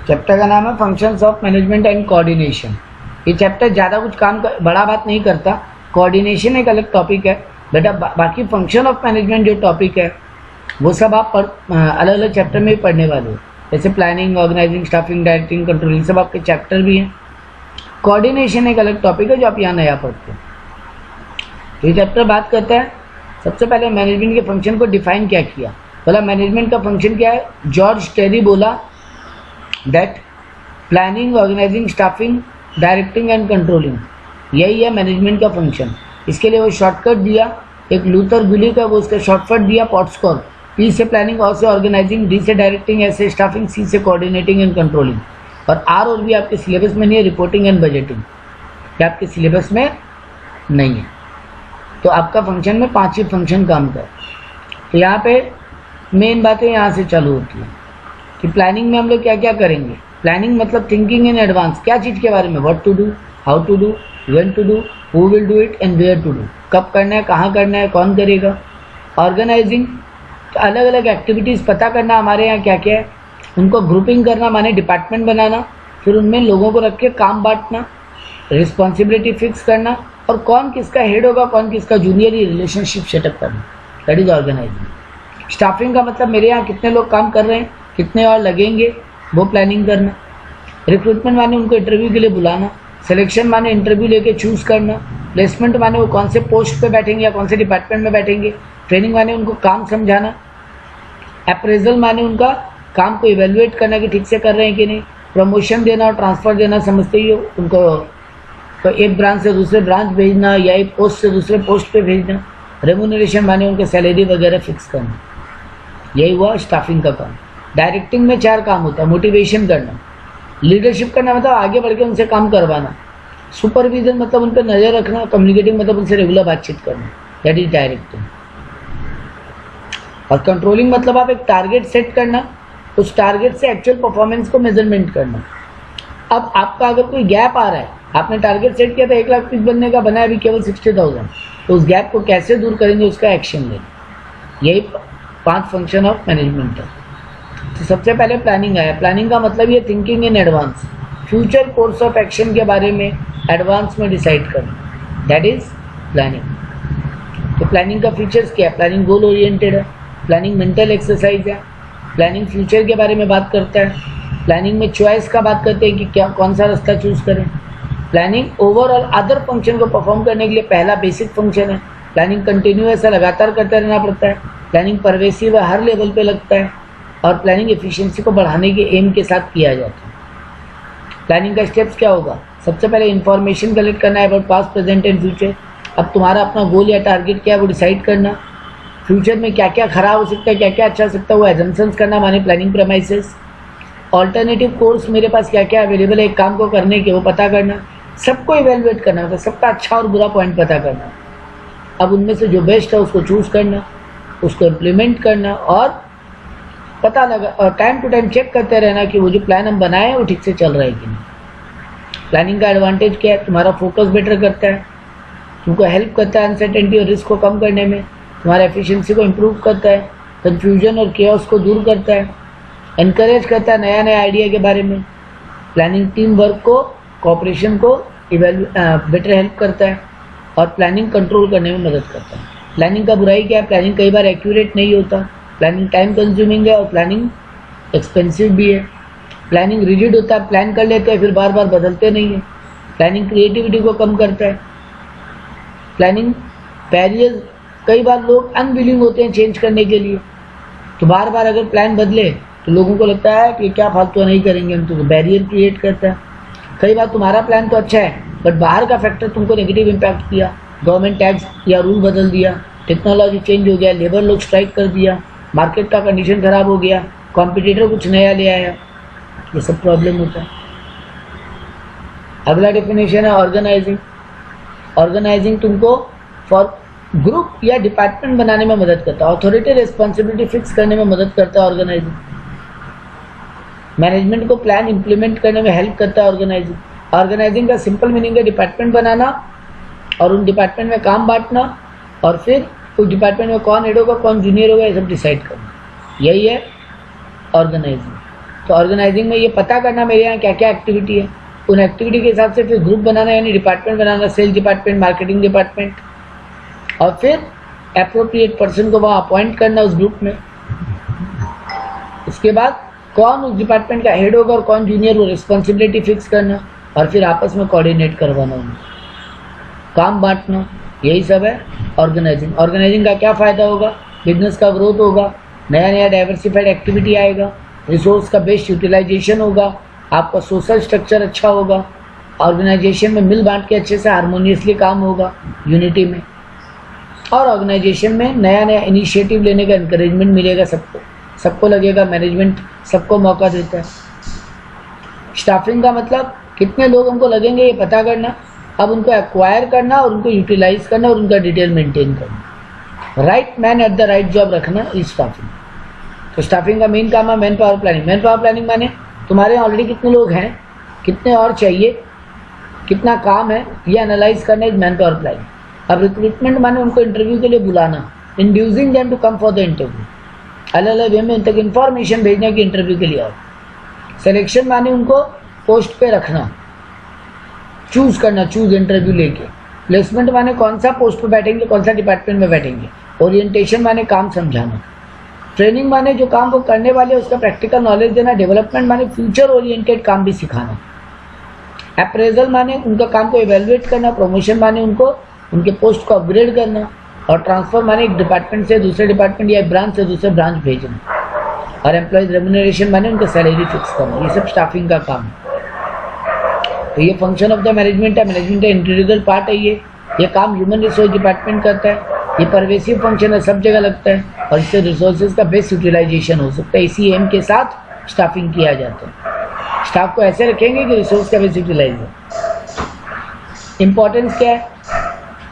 Chapter का नाम है functions of management and coordination. ये चैप्टर ज़्यादा कुछ बड़ा बात नहीं करता। कोऑर्डिनेशन एक अलग टॉपिक है बेटा, बाकी फंक्शन ऑफ मैनेजमेंट जो टॉपिक है वो सब आप अलग अलग चैप्टर में पढ़ने वाले हो। जैसे planning, organising, staffing, directing, controlling, सब आपके चैप्टर भी हैं। कोऑर्डिनेशन एक अलग टॉपिक है जो आप यहाँ नया पढ़ते हो। तो ये चैप्टर बात करता है, सबसे पहले मैनेजमेंट के फंक्शन को डिफाइन क्या किया। बोला मैनेजमेंट का फंक्शन क्या है। जॉर्ज टेरी बोला that planning, organising, staffing, directing and controlling, यही है मैनेजमेंट का फंक्शन। इसके लिए वो शॉर्टकट दिया, एक लूथर गुलिक है वो उसका शॉर्टकट दिया पॉट्सकॉर। पी से प्लानिंग, और से ऑर्गेनाइजिंग, डी से डायरेक्टिंग, एस से स्टाफिंग, सी से कोऑर्डिनेटिंग एंड कंट्रोलिंग। और आर और भी आपके सिलेबस में नहीं है, रिपोर्टिंग एंड बजटिंग, ये आपके सिलेबस में नहीं है। तो आपका फंक्शन में 5 ही फंक्शन काम कर। तो यहाँ पे मेन बातें यहाँ से चालू होती है कि प्लानिंग में हम लोग क्या क्या करेंगे। प्लानिंग मतलब थिंकिंग इन एडवांस, क्या चीज़ के बारे में, what to do, how to do, when to do, who will do it and where to do, कब करना है, कहाँ करना है, कौन करेगा। ऑर्गेनाइजिंग, तो अलग अलग एक्टिविटीज़ पता करना हमारे यहाँ क्या क्या है, उनको ग्रुपिंग करना माने डिपार्टमेंट बनाना, फिर उनमें लोगों को रख के काम बांटना, रिस्पॉन्सिबिलिटी फिक्स करना और कौन किसका हेड होगा, कौन किसका जूनियर, ये रिलेशनशिप सेटअप करना, दैट इज ऑर्गेनाइजिंग। स्टाफिंग का मतलब मेरे यहाँ कितने लोग काम कर रहे हैं, कितने और लगेंगे, वो प्लानिंग करना। रिक्रूटमेंट माने उनको इंटरव्यू के लिए बुलाना। सिलेक्शन माने इंटरव्यू लेके चूज़ करना। प्लेसमेंट माने वो कौन से पोस्ट पे बैठेंगे या कौन से डिपार्टमेंट में बैठेंगे। ट्रेनिंग माने उनको काम समझाना। अप्रेजल माने उनका काम को इवेल्युएट करना कि ठीक से कर रहे हैं कि नहीं। प्रमोशन देना और ट्रांसफ़र देना, समझते ही हो उनको, तो एक ब्रांच से दूसरे ब्रांच भेजना या एक पोस्ट से दूसरे पोस्ट पे भेजना। रेम्यूनरेशन माने उनके सैलरी वगैरह फिक्स करना। यही हुआ स्टाफिंग का काम। डायरेक्टिंग में 4 काम होता है। मोटिवेशन करना, लीडरशिप करना मतलब आगे बढ़ के उनसे काम करवाना। सुपरविजन मतलब उन पर नज़र रखना। कम्युनिकेटिंग मतलब उनसे रेगुलर बातचीत करना, दैट इज डायरेक्टिंग। और कंट्रोलिंग मतलब आप एक टारगेट सेट करना, उस टारगेट से एक्चुअल परफॉर्मेंस को मेजरमेंट करना। अब आपका अगर कोई गैप आ रहा है, आपने टारगेट सेट किया था 1 लाख पीस बनने का, बना अभी केवल 60,000, तो उस गैप को कैसे दूर करेंगे, उसका एक्शन लेना। यही 5 फंक्शन ऑफ मैनेजमेंट है। तो सबसे पहले प्लानिंग आया। प्लानिंग का मतलब ये thinking in advance, future course of action के बारे में एडवांस में डिसाइड करना, दैट इज प्लानिंग। तो प्लानिंग का फीचर्स क्या है। प्लानिंग गोल ओरिएंटेड है, प्लानिंग मेंटल एक्सरसाइज है, प्लानिंग फ्यूचर के बारे में बात करता है, प्लानिंग में चॉइस का बात करते हैं कि क्या कौन सा रास्ता चूज़ करें। प्लानिंग ओवरऑल अदर फंक्शन को परफॉर्म करने के लिए पहला बेसिक फंक्शन है। प्लानिंग कंटिन्यूअस है, लगातार करते रहना पड़ता है। प्लानिंग परवेसिव है, हर लेवल पे लगता है। और प्लानिंग एफिशिएंसी को बढ़ाने के एम के साथ किया जाता है। प्लानिंग का स्टेप्स क्या होगा। सबसे पहले इन्फॉर्मेशन कलेक्ट करना है about past, present and future. अब तुम्हारा अपना गोल या टारगेट क्या है वो डिसाइड करना। फ्यूचर में क्या क्या खराब हो सकता है, क्या क्या अच्छा हो सकता है, वो एजम्पशंस करना माने प्लानिंग प्रेमाइसेस। ऑल्टरनेटिव कोर्स मेरे पास क्या क्या अवेलेबल है एक काम को करने के, वो पता करना। सबको इवेलुएट करना, मतलब सबका अच्छा और बुरा पॉइंट पता करना। अब उनमें से जो बेस्ट है उसको चूज़ करना, उसको इम्प्लीमेंट करना और पता लगा, और टाइम टू टाइम चेक करते रहना कि वो जो प्लान हम बनाए हैं वो ठीक से चल रहा है कि नहीं। प्लानिंग का एडवांटेज क्या है, तुम्हारा फोकस बेटर करता है, तुमको हेल्प करता है अनसर्टेनिटी और रिस्क को कम करने में, तुम्हारा एफिशिएंसी को इम्प्रूव करता है, कन्फ्यूजन और केओस को दूर करता है, इनकरेज करता है नया नया आइडिया के बारे में। प्लानिंग टीम वर्क को, कोऑपरेशन को बेटर हेल्प करता है और प्लानिंग कंट्रोल करने में मदद करता है। प्लानिंग का बुराई क्या है, प्लानिंग कई बार एक्यूरेट नहीं होता, प्लानिंग टाइम कंज्यूमिंग है और प्लानिंग एक्सपेंसिव भी है। प्लानिंग रिजिड होता है, प्लान कर लेते हैं फिर बार बार बदलते नहीं है। प्लानिंग क्रिएटिविटी को कम करता है। प्लानिंग बैरियर, कई बार लोग अनविलिंग होते हैं चेंज करने के लिए, तो बार बार अगर प्लान बदले तो लोगों को लगता है कि क्या फालतू नहीं करेंगे हम, तो बैरियर क्रिएट करता है। कई बार तुम्हारा प्लान तो अच्छा है बट बाहर का फैक्टर तुमको नेगेटिव इम्पैक्ट किया, गवर्नमेंट टैक्स या रूल बदल दिया, टेक्नोलॉजी चेंज हो गया, लेबर लोग स्ट्राइक कर दिया, मार्केट का कंडीशन ख़राब हो गया, कॉम्पिटिटर कुछ नया ले आया, ये सब प्रॉब्लम होता है। अगला डेफिनेशन है ऑर्गेनाइजिंग। ऑर्गेनाइजिंग तुमको फॉर ग्रुप या डिपार्टमेंट बनाने में मदद करता है, अथॉरिटी रिस्पॉन्सिबिलिटी फिक्स करने में मदद करता है ऑर्गेनाइजिंग। मैनेजमेंट को प्लान इंप्लीमेंट करने में हेल्प करता है ऑर्गेनाइजिंग। ऑर्गेनाइजिंग का सिंपल मीनिंग है डिपार्टमेंट बनाना और उन डिपार्टमेंट में काम बांटना और फिर उस डिपार्टमेंट में कौन हेड होगा, कौन जूनियर होगा, ये सब डिसाइड करना, यही है ऑर्गेनाइजिंग। तो ऑर्गेनाइजिंग में ये पता करना मेरे यहाँ क्या क्या एक्टिविटी है, उन एक्टिविटी के हिसाब से फिर ग्रुप बनाना, यानी डिपार्टमेंट बनाना, सेल्स डिपार्टमेंट, मार्केटिंग डिपार्टमेंट, और फिर एप्रोप्रिएट पर्सन को वहाँ अपॉइंट करना उस ग्रुप में। उसके बाद कौन उस डिपार्टमेंट का हेड होगा और कौन जूनियर, वो रिस्पॉन्सिबिलिटी फिक्स करना, और फिर आपस में कोऑर्डिनेट करवाना, उन्हें काम बांटना, यही सब है ऑर्गेनाइजिंग। ऑर्गेनाइजिंग का क्या फ़ायदा होगा? बिजनेस का ग्रोथ होगा, नया नया डाइवर्सिफाइड एक्टिविटी आएगा, रिसोर्स का बेस्ट यूटिलाइजेशन होगा, आपका सोशल स्ट्रक्चर अच्छा होगा, ऑर्गेनाइजेशन में मिल बांट के अच्छे से हारमोनियसली काम होगा, यूनिटी में, और ऑर्गेनाइजेशन में नया नया इनिशिएटिव लेने का इंकरेजमेंट मिलेगा सबको लगेगा मैनेजमेंट सबको मौका देता है। स्टाफिंग का मतलब कितने लोग हमको लगेंगे ये पता करना, अब उनको एक्वायर करना और उनको यूटिलाइज करना और उनका डिटेल मेंटेन करना। Right man at the right job रखना इज स्टाफिंग। तो स्टाफिंग का मेन काम है man power planning. Man power planning माने तुम्हारे यहाँ ऑलरेडी कितने लोग हैं, कितने और चाहिए, कितना काम है, ये एनालाइज करना इज मैन पावर प्लानिंग। अब रिक्रूटमेंट माने उनको इंटरव्यू के लिए बुलाना, inducing them to come for the interview, अलग अलग वे में उन तक इन्फॉर्मेशन भेजने की इंटरव्यू के लिए आओ। सिलेक्शन माने उनको पोस्ट पे रखना, चूज करना, चूज इंटरव्यू लेके। प्लेसमेंट माने कौन सा पोस्ट पे बैठेंगे, कौन सा डिपार्टमेंट में बैठेंगे। ओरिएंटेशन माने काम समझाना। ट्रेनिंग माने जो काम वो करने वाले उसका प्रैक्टिकल नॉलेज देना। डेवलपमेंट माने फ्यूचर ओरिएंटेड काम भी सिखाना। अप्रेजल माने उनका काम को इवेलुएट करना। प्रमोशन माने उनको उनके पोस्ट को अपग्रेड करना। और ट्रांसफर माने एक डिपार्टमेंट से दूसरे डिपार्टमेंट या ब्रांच से दूसरे ब्रांच भेजना। और एम्प्लॉयज रेम्यूनरेशन माने उनका सैलरी फिक्स करना। ये सब स्टाफिंग का काम है। तो ये फंक्शन ऑफ द मैनेजमेंट है, मैनेजमेंट का इंटीग्रल पार्ट है। ये काम ह्यूमन रिसोर्स डिपार्टमेंट करता है। ये परवेसिव फंक्शन है, सब जगह लगता है और इससे रिसोर्सेज का बेस्ट यूटिलाइजेशन हो सकता है। इसी एम के साथ स्टाफिंग किया जाता है। स्टाफ को ऐसे रखेंगे कि रिसोर्स का बेस्ट यूटिलाइज हो। इम्पोर्टेंस क्या है,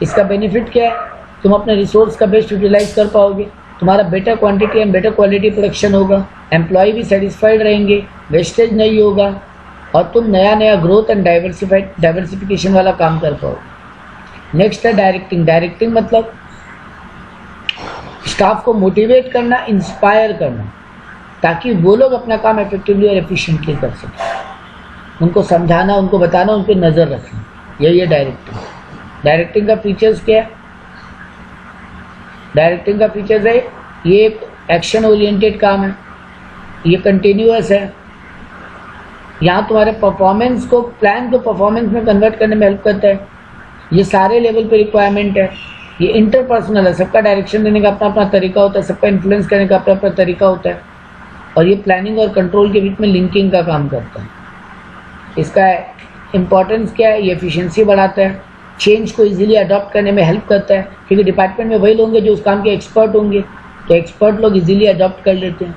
इसका बेनिफिट क्या है? तुम अपने रिसोर्स का बेस्ट यूटिलाइज कर पाओगे, तुम्हारा better quantity and better quality production होगा, एम्प्लॉय भी सेटिस्फाइड रहेंगे, वेस्टेज नहीं होगा और तुम नया नया ग्रोथ एंड डाइवर्सिफिकेशन वाला काम कर पाओगे। नेक्स्ट है डायरेक्टिंग। डायरेक्टिंग मतलब स्टाफ को मोटिवेट करना, इंस्पायर करना, ताकि वो लोग अपना काम इफेक्टिवली और एफिशिएंटली कर सकें। उनको समझाना, उनको बताना, उन पर नज़र रखना, यही है डायरेक्टिंग। डायरेक्टिंग का फीचर्स क्या है? डायरेक्टिंग का फीचर्स है ये एक एक्शन ओरिएंटेड काम है, ये कंटिन्यूअस है। यहाँ तुम्हारे परफॉर्मेंस को, प्लान को परफॉर्मेंस में कन्वर्ट करने में हेल्प करता है। ये सारे लेवल पे रिक्वायरमेंट है। ये इंटरपर्सनल है, सबका डायरेक्शन देने का अपना अपना तरीका होता है, सबका इन्फ्लुएंस करने का अपना अपना तरीका होता है। और ये प्लानिंग और कंट्रोल के बीच में लिंकिंग का काम करता है। इसका इम्पोर्टेंस क्या है? ये एफिशिएंसी बढ़ाता है, चेंज को इजीली अडॉप्ट करने में हेल्प करता है, क्योंकि डिपार्टमेंट में वही लोग होंगे जो उस काम के एक्सपर्ट होंगे, तो एक्सपर्ट लोग इजीली अडॉप्ट कर लेते हैं।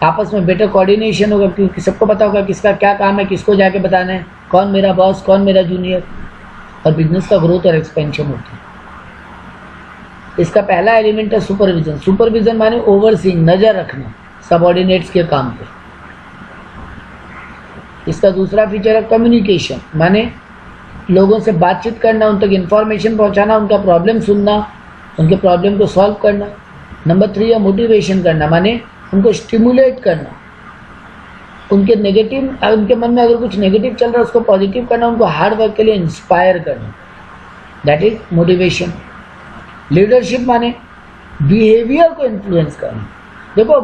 आपस में बेटर कोऑर्डिनेशन होगा, क्योंकि सबको पता होगा किसका क्या काम है, किसको जाके बताना है, कौन मेरा बॉस, कौन मेरा जूनियर, और बिजनेस का ग्रोथ और एक्सपेंशन होता है। इसका पहला एलिमेंट है सुपरविजन। सुपरविजन माने ओवरसीइंग, नज़र रखना सबऑर्डिनेट्स के काम पे। इसका दूसरा फीचर है कम्युनिकेशन, माने लोगों से बातचीत करना, उन तक इन्फॉर्मेशन पहुंचाना, उनका प्रॉब्लम सुनना, उनके प्रॉब्लम को सॉल्व करना। नंबर 3 है मोटिवेशन करना, माने उनको स्टिमुलेट करना, उनके मन में अगर कुछ नेगेटिव चल रहा है उसको पॉजिटिव करना, उनको हार्ड वर्क के लिए इंस्पायर करना, दैट इज मोटिवेशन। लीडरशिप माने बिहेवियर को इन्फ्लुएंस करना। देखो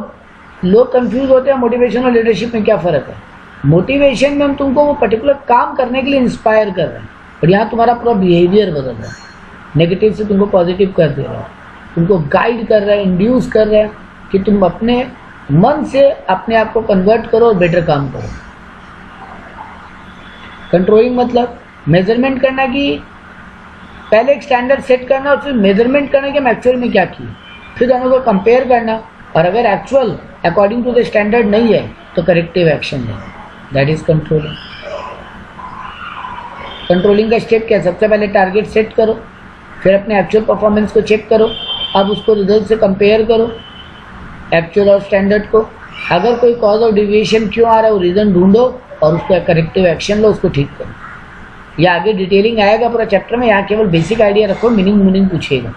लोग कंफ्यूज होते हैं मोटिवेशन और लीडरशिप में क्या फ़र्क है। मोटिवेशन में हम तुमको वो पर्टिकुलर काम करने के लिए इंस्पायर कर रहे हैं, और यहाँ तुम्हारा पूरा बिहेवियर बदल रहा है, नेगेटिव से तुमको पॉजिटिव कर दे रहा है, तुमको गाइड कर रहा है, इंड्यूस कर रहा है कि तुम अपने मन से अपने आप को कन्वर्ट करो और बेटर काम करो। कंट्रोलिंग मतलब मेजरमेंट करना, कि पहले एक स्टैंडर्ड सेट करना और फिर मेजरमेंट करना कि हम एक्चुअल में क्या किए, फिर दोनों को कंपेयर करना, और अगर actual according to the standard नहीं है तो करेक्टिव एक्शन लेना, दैट इज कंट्रोलिंग। कंट्रोलिंग का स्टेप क्या है? सबसे पहले टारगेट सेट करो, फिर अपने एक्चुअल परफॉर्मेंस को चेक करो, अब उसको रिजल्ट से कंपेयर करो, एक्चुअल और स्टैंडर्ड को। अगर कोई कॉज ऑफ डिविएशन क्यों आ रहा है वो रीज़न ढूंढो और उसको करेक्टिव एक्शन लो, उसको ठीक करो। या आगे डिटेलिंग आएगा पूरा चैप्टर में, यहाँ केवल बेसिक आइडिया रखो, मीनिंग पूछेगा।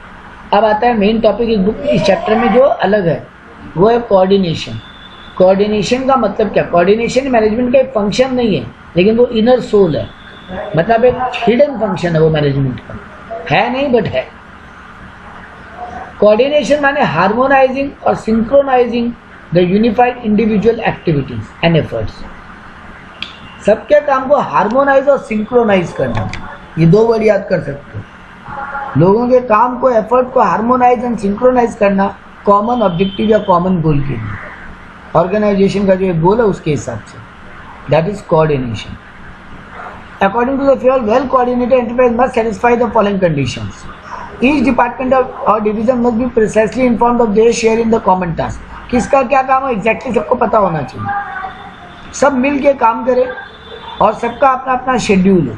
अब आता है मेन टॉपिक इस चैप्टर में जो अलग है, वो है कोऑर्डिनेशन। कोऑर्डिनेशन का मतलब क्या? कोऑर्डिनेशन मैनेजमेंट का एक फंक्शन नहीं है, लेकिन वो इनर सोल है, मतलब एक हिडन फंक्शन है वो मैनेजमेंट का, है नहीं बट है। कोऑर्डिनेशन माने हार्मोनाइजिंग और synchronising the unified individual activities and efforts. सबके काम को हार्मोनाइज और सिंक्रोनाइज करना, ये दो वर्ड याद कर सकते हो। लोगों के काम को, एफर्ट को हार्मोनाइज एंड सिंक्रोनाइज करना कॉमन ऑब्जेक्टिव या कॉमन गोल के लिए, ऑर्गेनाइजेशन का जो एक गोल है उसके हिसाब से, that is coordination. According to the theory, well-coordinated enterprise must satisfy the following conditions. Each department or division must be precisely informed of their share in the common task. किसका क्या काम है एग्जैक्टली सबको पता होना चाहिए, सब मिल के काम करें और सबका अपना अपना शेड्यूल हो,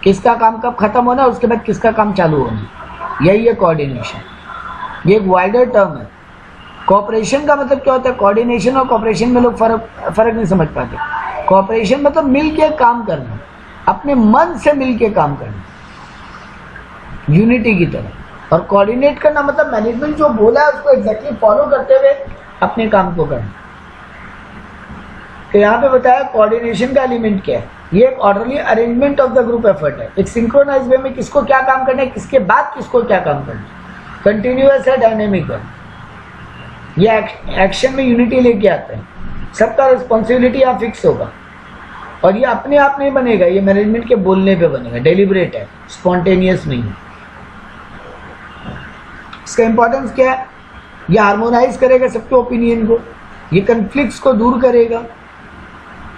किसका काम कब खत्म होना है, उसके बाद किसका काम चालू होना, यही है कोऑर्डिनेशन। ये एक वाइडर टर्म है। कोऑपरेशन का मतलब क्या होता है? कोऑर्डिनेशन और कोऑपरेशन में लोग फर्क नहीं समझ पाते। कोऑपरेशन मतलब मिल के काम करना, अपने मन से मिलके काम करना, यूनिटी की तरह। और कोऑर्डिनेट करना मतलब मैनेजमेंट जो बोला है उसको एग्जैक्टली फॉलो करते हुए अपने काम को करना। तो यहाँ पे बताया कोऑर्डिनेशन का एलिमेंट क्या है। ये एक orderly arrangement of the group effort है, एक सिंक्रोनाइज वे में किसको क्या काम करना है, किसके बाद किसको क्या काम करना है, कंटिन्यूअस है, डायनेमिक है। ये एक्शन में यूनिटी लेके आता है, सबका रिस्पॉन्सिबिलिटी यहाँ फिक्स होगा और ये अपने आप नहीं बनेगा, ये मैनेजमेंट के बोलने पे बनेगा, डेलिब्रेट है, स्पॉन्टेनियस नहीं है। इसका इंपॉर्टेंस क्या है? ये हार्मोनाइज करेगा सबके ओपिनियन को, ये कन्फ्लिक्ट्स को दूर करेगा,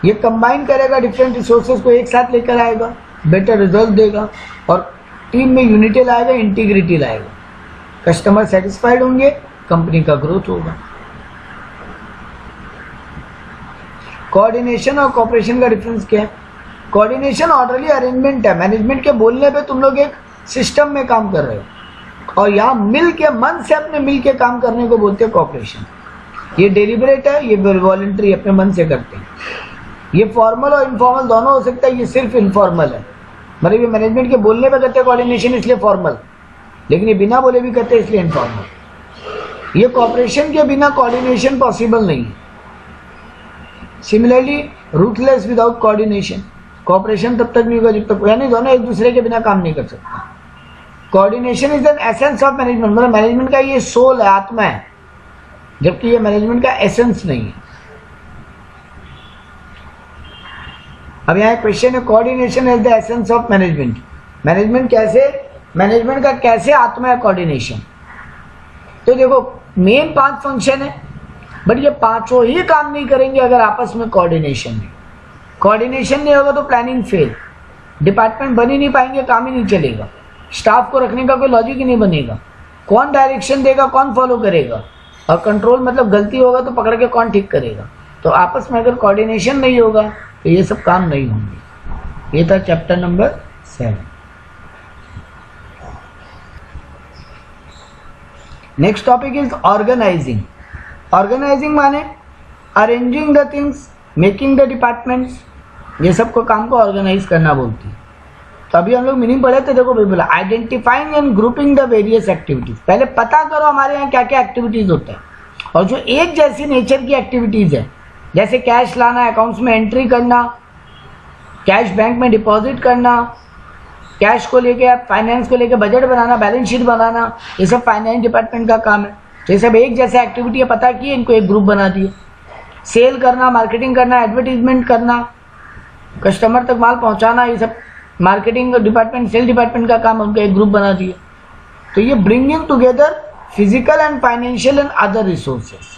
ये कंबाइन करेगा डिफरेंट रिसोर्सेज को एक साथ लेकर आएगा, बेटर रिजल्ट देगा और टीम में यूनिटी लाएगा, इंटीग्रिटी लाएगा, कस्टमर सेटिस्फाइड होंगे, कंपनी का ग्रोथ होगा। कोऑर्डिनेशन और कोऑपरेशन का डिफरेंस क्या है? कोऑर्डिनेशन ऑर्डरली अरेंजमेंट है, मैनेजमेंट के बोलने पे तुम लोग एक सिस्टम में काम कर रहे हो, और यहाँ मिल के मन से अपने मिल के काम करने को बोलते हैं कोऑपरेशन। ये डेलिब्रेट है, ये वॉलंटरी अपने मन से करते हैं। ये फॉर्मल और इनफॉर्मल दोनों हो सकता है, ये सिर्फ इनफॉर्मल है, मतलब ये मैनेजमेंट के बोलने पे करते हैं कोऑर्डिनेशन इसलिए फॉर्मल, लेकिन ये बिना बोले भी करते हैं इसलिए इनफॉर्मल। ये कोऑपरेशन के बिना कोऑर्डिनेशन पॉसिबल नहीं है। Similarly ruthless without coordination, cooperation तब तक नहीं होगा जब तक, यानी दोनों एक दूसरे के बिना काम नहीं कर सकते। Coordination is an essence of management, मतलब मैनेजमेंट का ये सोल है, आत्मा है, जबकि ये मैनेजमेंट का एसेंस नहीं है। अब यहाँ क्वेश्चन है, coordination is the essence of management. Management कैसे, मैनेजमेंट का कैसे आत्मा है कोऑर्डिनेशन? तो देखो मेन 5 फंक्शन है, बट ये पांचों ही काम नहीं करेंगे अगर आपस में कोऑर्डिनेशन नहीं। कोऑर्डिनेशन नहीं होगा तो प्लानिंग फेल, डिपार्टमेंट बन ही नहीं पाएंगे, काम ही नहीं चलेगा, स्टाफ को रखने का कोई लॉजिक ही नहीं बनेगा, कौन डायरेक्शन देगा, कौन फॉलो करेगा, और कंट्रोल मतलब गलती होगा तो पकड़ के कौन ठीक करेगा। तो आपस में अगर कोऑर्डिनेशन नहीं होगा तो ये सब काम नहीं होंगे। ये था chapter number 7। Next topic is organising. Organising माने arranging the things, making the departments, ये सब को काम को ऑर्गेनाइज करना बोलती है। तो अभी हम लोग मीनिंग पढ़े थे, देखो बोला identifying and grouping the various activities. पहले पता करो हमारे यहाँ क्या क्या एक्टिविटीज होता है, और जो एक जैसी नेचर की एक्टिविटीज है, जैसे कैश लाना, अकाउंट्स में एंट्री करना, कैश बैंक में डिपॉजिट करना, कैश को लेके फाइनेंस को लेके बजट बनाना, बैलेंस शीट बनाना, ये सब फाइनेंस डिपार्टमेंट का काम है। तो ये सब एक जैसा एक्टिविटी है, पता किए, इनको एक ग्रुप बना दिए। सेल करना, मार्केटिंग करना, एडवर्टीजमेंट करना, कस्टमर तक माल पहुंचाना, ये सब मार्केटिंग डिपार्टमेंट, सेल डिपार्टमेंट का काम, उनका एक ग्रुप बना दिए। तो ये bringing together physical and financial and other resources,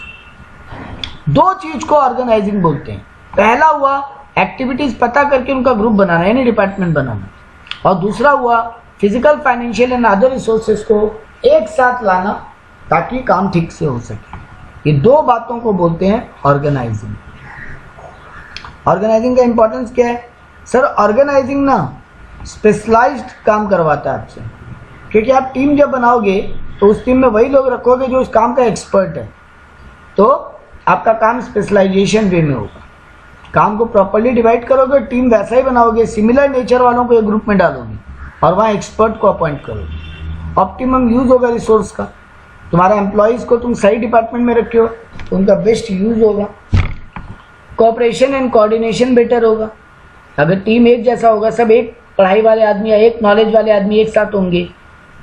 दो चीज को ऑर्गेनाइजिंग बोलते हैं। पहला हुआ एक्टिविटीज पता करके उनका ग्रुप बनाना यानी डिपार्टमेंट बनाना, और दूसरा हुआ physical, financial and other resources को एक साथ लाना ताकि काम ठीक से हो सके। ये दो बातों को बोलते हैं ऑर्गेनाइजिंग। ऑर्गेनाइजिंग का इंपॉर्टेंस क्या है? सर ऑर्गेनाइजिंग ना स्पेशलाइज्ड काम करवाता है आपसे, क्योंकि आप टीम जब बनाओगे तो उस टीम में वही लोग रखोगे जो उस काम का एक्सपर्ट है, तो आपका काम स्पेशलाइजेशन वे में होगा। काम को प्रॉपर्ली डिवाइड करोगे, टीम वैसा ही बनाओगे, सिमिलर नेचर वालों को एक ग्रुप में डालोगे और वहाँ एक्सपर्ट को अपॉइंट करोगे। ऑप्टिमम यूज होगा रिसोर्स का। तुम्हारा एम्प्लॉयज़ को तुम सही डिपार्टमेंट में रखे हो तो उनका बेस्ट यूज होगा, कोऑपरेशन एंड कोऑर्डिनेशन बेटर होगा। अगर टीम एक जैसा होगा, सब एक पढ़ाई वाले आदमी या एक नॉलेज वाले आदमी एक साथ होंगे,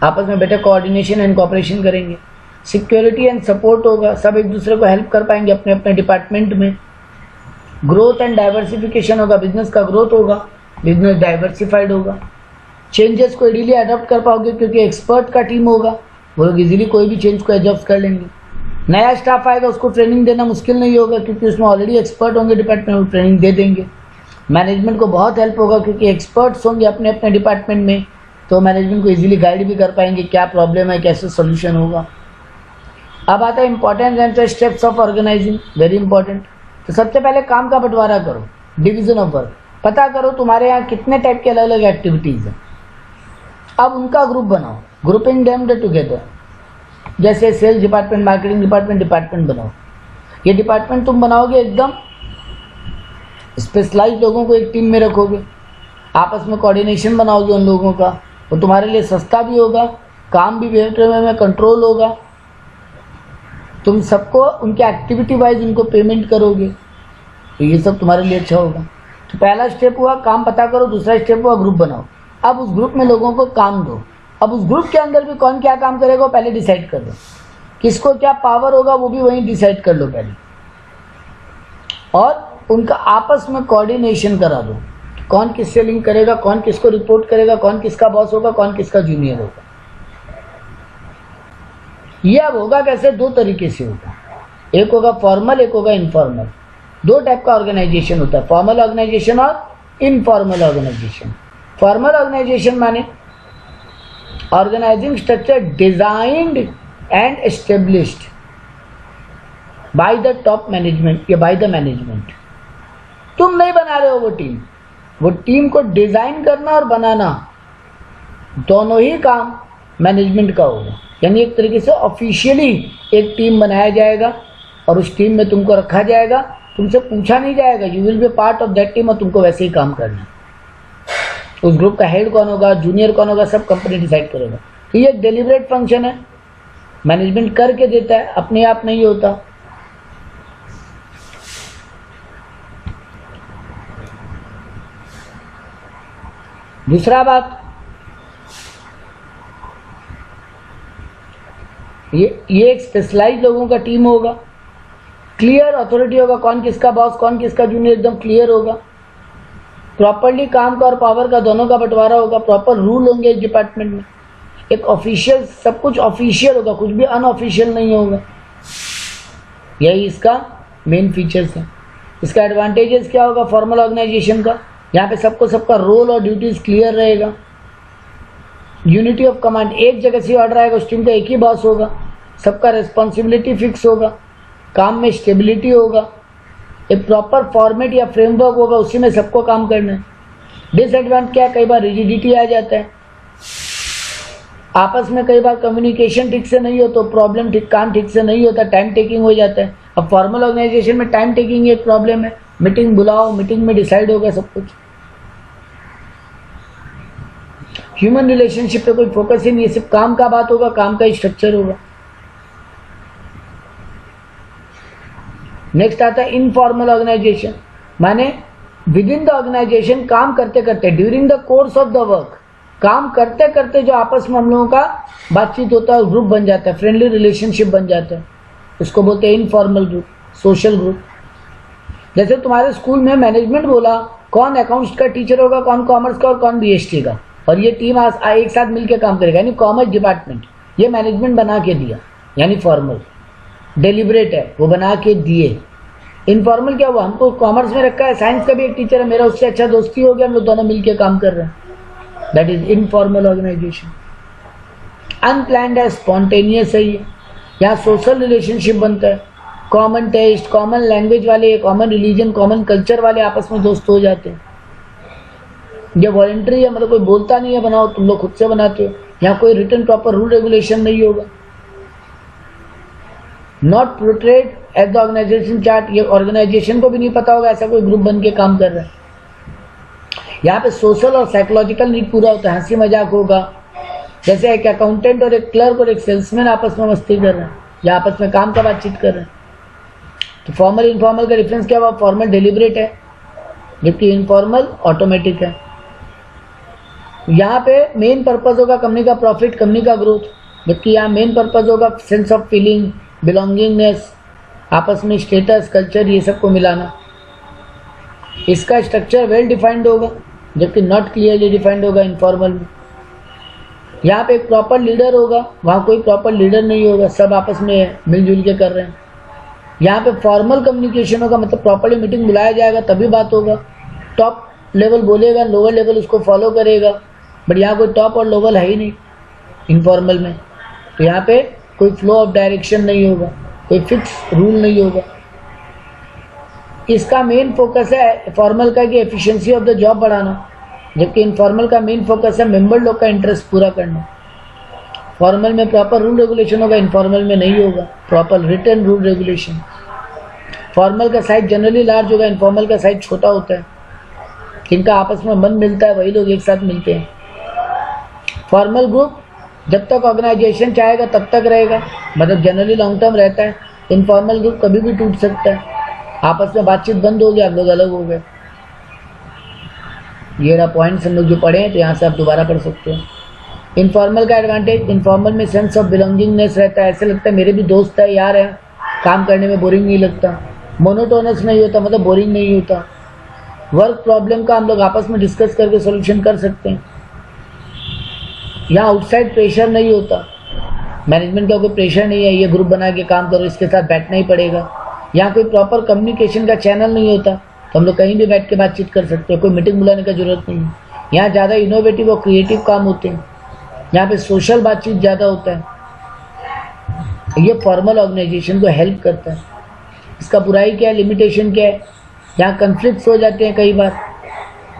आपस में बेटर कोऑर्डिनेशन एंड कोऑपरेशन करेंगे। सिक्योरिटी एंड सपोर्ट होगा, सब एक दूसरे को हेल्प कर पाएंगे अपने अपने डिपार्टमेंट में। ग्रोथ एंड डाइवर्सिफिकेशन होगा, बिजनेस का ग्रोथ होगा, बिजनेस डाइवर्सिफाइड होगा। चेंजेस को इजीली अडॉप्ट कर पाओगे क्योंकि एक्सपर्ट का टीम होगा, वो लोग इजीली कोई भी चेंज को एडजस्ट कर लेंगे। नया स्टाफ आएगा, उसको ट्रेनिंग देना मुश्किल नहीं होगा क्योंकि उसमें ऑलरेडी एक्सपर्ट होंगे डिपार्टमेंट, वो ट्रेनिंग दे देंगे। मैनेजमेंट को बहुत हेल्प होगा क्योंकि एक्सपर्ट्स होंगे अपने अपने डिपार्टमेंट में, तो मैनेजमेंट को इजीली गाइड भी कर पाएंगे क्या प्रॉब्लम है, कैसे सोल्यूशन होगा। अब आता है important and steps of organizing, very important. तो सबसे पहले काम का बंटवारा करो, डिवीजन ऑफ वर्क, पता करो तुम्हारे यहाँ कितने टाइप के अलग अलग एक्टिविटीज़ हैं। अब उनका ग्रुप बनाओ, ग्रुपिंग देम टुगेदर। जैसे सेल्स डिपार्टमेंट, मार्केटिंग डिपार्टमेंट बनाओ। ये डिपार्टमेंट तुम बनाओगे एकदम स्पेशलाइज लोगों को एक टीम में रखोगे, आपस में कोऑर्डिनेशन बनाओगे उन लोगों का, वो तुम्हारे लिए सस्ता भी होगा, काम भी बेहतर में कंट्रोल होगा। तुम सबको उनके एक्टिविटी वाइज उनको पेमेंट करोगे, तो ये सब तुम्हारे लिए अच्छा होगा। तो पहला स्टेप हुआ काम पता करो, दूसरा स्टेप हुआ ग्रुप बनाओ। अब उस ग्रुप में लोगों को काम दो। अब उस ग्रुप के अंदर भी कौन क्या काम करेगा पहले डिसाइड कर दो, किसको क्या पावर होगा वो भी वहीं डिसाइड कर लो पहले, और उनका आपस में कोऑर्डिनेशन करा दो। कौन किससे लिंक करेगा, कौन किसको रिपोर्ट करेगा, कौन किसका बॉस होगा, कौन किसका जूनियर होगा। ये अब होगा कैसे, दो तरीके से होगा, एक होगा फॉर्मल, एक होगा इनफॉर्मल। दो टाइप का ऑर्गेनाइजेशन होता है, फॉर्मल ऑर्गेनाइजेशन और इनफॉर्मल ऑर्गेनाइजेशन। फॉर्मल ऑर्गेनाइजेशन माने organizing structure designed and established by the top management या बाय द मैनेजमेंट। तुम नहीं बना रहे हो वो टीम को डिजाइन करना और बनाना दोनों ही काम मैनेजमेंट का होगा। यानी एक तरीके से ऑफिशियली एक टीम बनाया जाएगा और उस टीम में तुमको रखा जाएगा, तुमसे पूछा नहीं जाएगा, you will be part of that team और तुमको वैसे ही काम करना। उस ग्रुप का हेड कौन होगा, जूनियर कौन होगा, सब कंपनी डिसाइड करेगा। तो ये एक डेलिब्रेट फंक्शन है, मैनेजमेंट करके देता है, अपने आप नहीं होता। दूसरा बात, ये एक स्पेशलाइज लोगों का टीम होगा, क्लियर अथॉरिटी होगा, कौन किसका बॉस कौन किसका जूनियर एकदम क्लियर होगा। प्रॉपरली काम का और पावर का दोनों का बंटवारा होगा, प्रॉपर रूल होंगे इस डिपार्टमेंट में। एक ऑफिशियल, सब कुछ ऑफिशियल होगा, कुछ भी अनऑफिशियल नहीं होगा। यही इसका मेन फीचर्स है। इसका एडवांटेजेस क्या होगा फॉर्मल ऑर्गेनाइजेशन का, यहाँ पे सबको सबका रोल और ड्यूटीज क्लियर रहेगा। यूनिटी ऑफ कमांड, एक जगह से ऑर्डर आएगा, उस टीम का एक ही बॉस होगा, सबका रिस्पॉन्सिबिलिटी फिक्स होगा, काम में स्टेबिलिटी होगा, एक प्रॉपर फॉर्मेट या फ्रेमवर्क होगा, उसी में सबको काम करना है। डिसएडवांटेज क्या है, कई बार रिजिडिटी आ जाता है, आपस में कई बार कम्युनिकेशन ठीक से नहीं हो तो प्रॉब्लम, काम ठीक से नहीं होता, टाइम टेकिंग हो जाता है। अब फॉर्मल ऑर्गेनाइजेशन में टाइम टेकिंग एक प्रॉब्लम है, मीटिंग बुलाओ, मीटिंग में डिसाइड होगा सब कुछ। ह्यूमन रिलेशनशिप पे कोई फोकस ही नहीं है, सिर्फ काम का बात होगा, काम का ही स्ट्रक्चर होगा। नेक्स्ट आता है इनफॉर्मल ऑर्गेनाइजेशन, माने विद इन द ऑर्गेनाइजेशन काम करते करते, during the course of the work, काम करते करते जो आपस में हम लोगों का बातचीत होता है, ग्रुप बन जाता है, फ्रेंडली रिलेशनशिप बन जाता है, उसको बोलते हैं इनफॉर्मल ग्रुप, सोशल ग्रुप। जैसे तुम्हारे स्कूल में मैनेजमेंट बोला कौन अकाउंट्स का टीचर होगा, कौन कॉमर्स का और कौन बीएसटी का, और ये टीम एक साथ मिलकर काम करेगा, यानी कॉमर्स डिपार्टमेंट, ये मैनेजमेंट बना के दिया, यानी फॉर्मल। डेलिब्रेट है, वो बना के दिए। इनफॉर्मल क्या हुआ, हमको कॉमर्स में रखा है, साइंस का भी एक टीचर है, मेरा उससे अच्छा दोस्ती हो गया, हम लोग दोनों मिलकर काम कर रहे हैं, that is informal organization. Unplanned है, स्पॉन्टेनियस है, ये यहाँ सोशल रिलेशनशिप बनता है, कॉमन टेस्ट, कॉमन लैंग्वेज वाले, कॉमन रिलीजन, कॉमन कल्चर वाले आपस में दोस्त हो जाते हैं। ये वॉलंटरी है, मतलब कोई बोलता नहीं है बनाओ, तुम लोग खुद से बनाते हो, यहाँ कोई रिटन प्रॉपर रूल रेगुलेशन नहीं होगा। Not portrayed as the organization chart, ये ऑर्गेनाइजेशन को भी नहीं पता होगा ऐसा कोई ग्रुप बन के काम कर रहा है। यहाँ पे सोशल और साइकोलॉजिकल नीड पूरा होता है, हंसी मजाक होगा, जैसे एक अकाउंटेंट और एक क्लर्क और एक सेल्समैन आपस में मस्ती कर रहे हैं या आपस में काम का बातचीत कर रहे हैं। तो फॉर्मल इनफॉर्मल का डिफरेंस क्या हुआ? फॉर्मल डेलिब्रेट है जबकि इनफॉर्मल ऑटोमेटिक है। यहाँ पे मेन पर्पज होगा कंपनी का प्रॉफिट, कंपनी का ग्रोथ, जबकि यहाँ मेन पर्पज होगा सेंस ऑफ फीलिंग, बिलोंगिंगनेस, आपस में स्टेटस, कल्चर, ये सब को मिलाना। इसका स्ट्रक्चर वेल डिफाइंड होगा जबकि नॉट क्लियरली डिफाइंड होगा इनफॉर्मल में। यहाँ पे एक प्रॉपर लीडर होगा, वहाँ कोई प्रॉपर लीडर नहीं होगा, सब आपस में मिलजुल के कर रहे हैं। यहाँ पे फॉर्मल कम्युनिकेशन होगा, मतलब प्रॉपरली मीटिंग बुलाया जाएगा तभी बात होगा। टॉप लेवल बोलेगा, लोअर लेवल उसको फॉलो करेगा, बट यहाँ कोई टॉप और लोअर है ही नहीं इनफॉर्मल में। तो यहाँ पे कोई फ्लो ऑफ डायरेक्शन नहीं होगा, कोई फिक्स रूल नहीं होगा। इसका मेन फोकस है फॉर्मल का कि एफिशिएंसी ऑफ द जॉब बढ़ाना, जबकि इनफॉर्मल का मेन फोकस है मेंबर लोग का इंटरेस्ट पूरा करना। फॉर्मल में प्रॉपर रूल रेगुलेशन होगा, इनफॉर्मल में नहीं होगा proper written rule regulation. Formal का साइज जनरली लार्ज होगा, इनफॉर्मल का साइज छोटा होता है। जिनका आपस में मन मिलता है वही लोग एक साथ मिलते हैं। फॉर्मल ग्रुप जब तक ऑर्गेनाइजेशन चाहेगा तब तक रहेगा, मतलब जनरली लॉन्ग टर्म रहता है। इनफॉर्मल ग्रुप कभी भी टूट सकता है, आपस में बातचीत बंद हो गई, आप लोग अलग हो गए। ये रहा पॉइंट्स हम लोग जो पढ़े हैं, तो यहाँ से आप दोबारा पढ़ सकते हैं। इनफॉर्मल का एडवांटेज, इनफॉर्मल में सेंस ऑफ बिलोंगिंगनेस रहता है, ऐसे लगता है मेरे भी दोस्त है, यार है, काम करने में बोरिंग नहीं लगता। मोनोटोनस नहीं होता, मतलब बोरिंग नहीं होता। वर्क प्रॉब्लम का हम लोग आपस में डिस्कस करके सोल्यूशन कर सकते हैं। यहाँ आउटसाइड प्रेशर नहीं होता, मैनेजमेंट का कोई प्रेशर नहीं है ये ग्रुप बना के काम करो, इसके साथ बैठना ही पड़ेगा। यहाँ कोई प्रॉपर कम्युनिकेशन का चैनल नहीं होता, तो हम लोग कहीं भी बैठ के बातचीत कर सकते हैं, कोई मीटिंग बुलाने का जरूरत नहीं है। यहाँ ज़्यादा इनोवेटिव और क्रिएटिव काम होते हैं, यहाँ पे सोशल बातचीत ज़्यादा होता है। ये फॉर्मल ऑर्गेनाइजेशन को हेल्प करता है। इसका बुराई क्या है, लिमिटेशन क्या है? यहाँ कन्फ्लिक्ट्स हो जाते हैं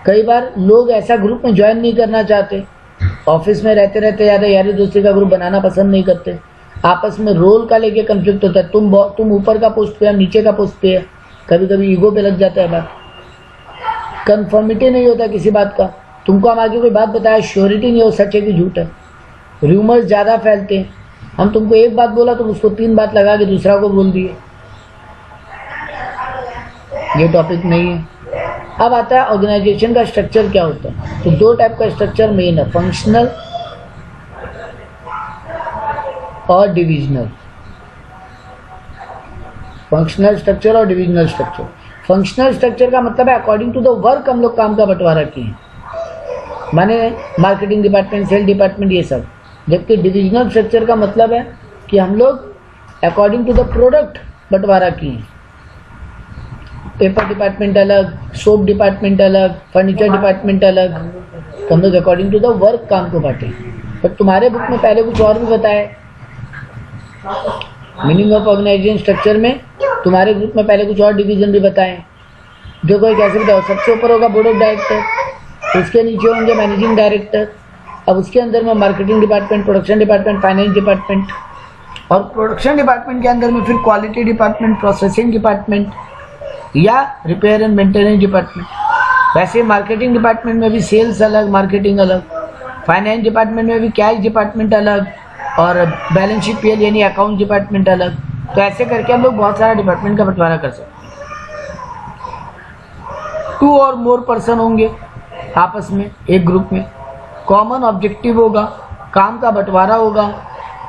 कई बार लोग ऐसा ग्रुप में ज्वाइन नहीं करना चाहते, ऑफिस में रहते रहते ज़्यादा यारी दोस्ती का ग्रुप बनाना पसंद नहीं करते, आपस में रोल का लेके कन्फ्लिक्ट होता है। तुम ऊपर का पोस्ट पे, हम नीचे का पोस्ट पे है, कभी कभी ईगो पे लग जाता है बात, कन्फर्मिटी नहीं होता किसी बात का। तुमको हम आगे कोई बात बताया, श्योरिटी नहीं हो सच है कि झूठ है। रूमर्स ज़्यादा फैलते हैं, हम तुमको एक बात बोला तुम उसको 3 बात लगा के दूसरा को बोल दिए। ये टॉपिक नहीं है। अब आता है ऑर्गेनाइजेशन का स्ट्रक्चर क्या होता है। तो 2 टाइप का स्ट्रक्चर मेन है, फंक्शनल और डिविजनल। फंक्शनल स्ट्रक्चर और डिविजनल स्ट्रक्चर। फंक्शनल स्ट्रक्चर का मतलब है अकॉर्डिंग टू द वर्क हम लोग काम का बंटवारा किए, माने मार्केटिंग डिपार्टमेंट, सेल डिपार्टमेंट, ये सब। जबकि डिविजनल स्ट्रक्चर का मतलब है कि हम लोग अकॉर्डिंग टू द प्रोडक्ट बंटवारा किए। पेपर डिपार्टमेंट अलग, सोप डिपार्टमेंट अलग, फर्नीचर डिपार्टमेंट अलग, तो हम लोग अकॉर्डिंग टू द वर्क काम को बांटे। बट तुम्हारे बुक में पहले कुछ और भी बताया, मीनिंग ऑफ ऑर्गेनाइजेशन स्ट्रक्चर में तुम्हारे ग्रुप में पहले कुछ और डिवीजन भी बताए। जो कोई कैसे बताओ, सबसे ऊपर होगा बोर्ड ऑफ डायरेक्टर, उसके नीचे होंगे मैनेजिंग डायरेक्टर, अब उसके अंदर में marketing department, production department, finance department, और प्रोडक्शन डिपार्टमेंट के अंदर में फिर क्वालिटी डिपार्टमेंट, प्रोसेसिंग डिपार्टमेंट या रिपेयर एंड मेंटेनेंस डिपार्टमेंट। वैसे मार्केटिंग डिपार्टमेंट में भी सेल्स अलग, मार्केटिंग अलग, फाइनेंस डिपार्टमेंट में भी कैश डिपार्टमेंट अलग, और बैलेंस शीट पीएल यानी अकाउंट डिपार्टमेंट अलग। तो ऐसे करके हम लोग बहुत सारा डिपार्टमेंट का बंटवारा कर सकते हैं। 2 और मोर पर्सन होंगे आपस में एक ग्रुप में, कॉमन ऑब्जेक्टिव होगा, काम का बंटवारा होगा,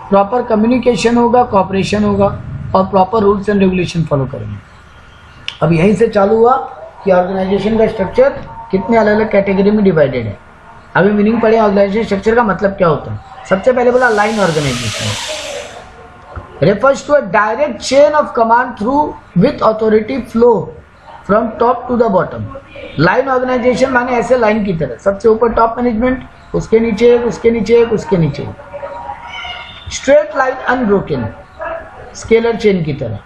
प्रॉपर कम्युनिकेशन होगा, कॉपरेशन होगा, और proper rules and regulation follow करेंगे। अब यहीं से चालू हुआ कि ऑर्गेनाइजेशन का स्ट्रक्चर कितने अलग अलग कैटेगरी में डिवाइडेड है। अभी मीनिंग पढ़े ऑर्गेनाइजेशन स्ट्रक्चर का मतलब क्या होता है। सबसे पहले बोला line organization refers to a direct chain of command through with authority flow from top to the bottom। Line organization माने ऐसे लाइन की तरह, सबसे ऊपर टॉप मैनेजमेंट, उसके नीचे एक, उसके नीचे एक, उसके नीचे एक, straight line unbroken, scalar chain की तरह,